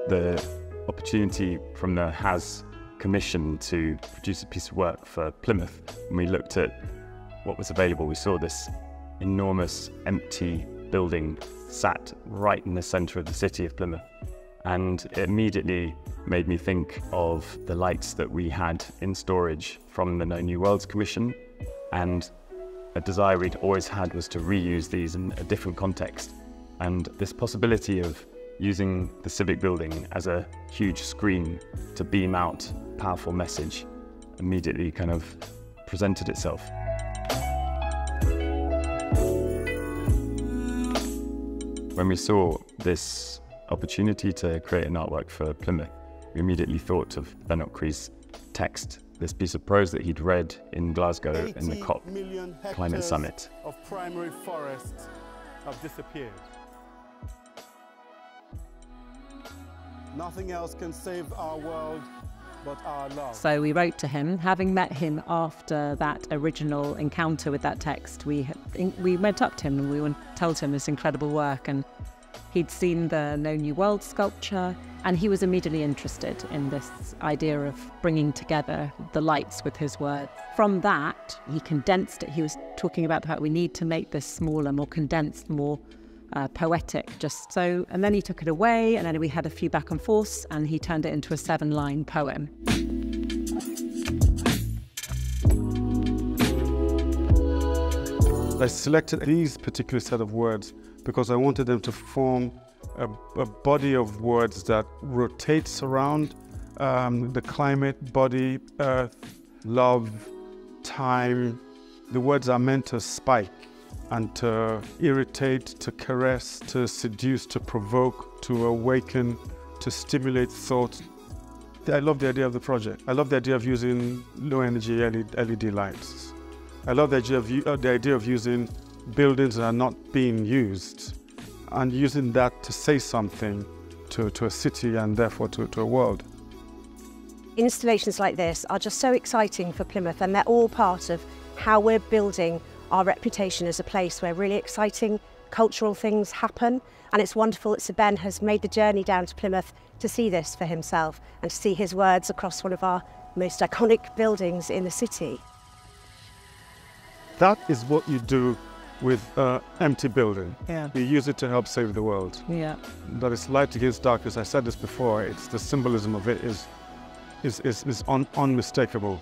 the opportunity from the HAS commission to produce a piece of work for Plymouth. When we looked at what was available, we saw this enormous empty building sat right in the centre of the city of Plymouth. And it immediately made me think of the lights that we had in storage from the No New Worlds Commission. And a desire we'd always had was to reuse these in a different context. And this possibility of using the Civic building as a huge screen to beam out a powerful message immediately kind of presented itself. When we saw this opportunity to create an artwork for Plymouth, we immediately thought of Ben Okri's text, this piece of prose that he'd read in Glasgow in the COP climate summit. Of primary forests have disappeared. Nothing else can save our world but our love. So we wrote to him, having met him after that original encounter with that text. We went up to him and we told him this incredible work, and he'd seen the No New World sculpture, and he was immediately interested in this idea of bringing together the lights with his words. From that, he condensed it. He was talking about the fact we need to make this smaller, more condensed, more poetic, just so. And then he took it away, and then we had a few back and forths, and he turned it into a 7-line poem. I selected these particular set of words because I wanted them to form a body of words that rotates around the climate, body, earth, love, time. The words are meant to spike and to irritate, to caress, to seduce, to provoke, to awaken, to stimulate thought. I love the idea of the project. I love the idea of using low-energy LED lights. I love the idea of using buildings that are not being used and using that to say something to a city and therefore to a world. Installations like this are just so exciting for Plymouth, and they're all part of how we're building our reputation as a place where really exciting cultural things happen. And it's wonderful that Sir Ben has made the journey down to Plymouth to see this for himself and to see his words across one of our most iconic buildings in the city. That is what you do with an empty building. Yeah. You use it to help save the world. Yeah. That is light against darkness. I said this before, the symbolism of it is unmistakable.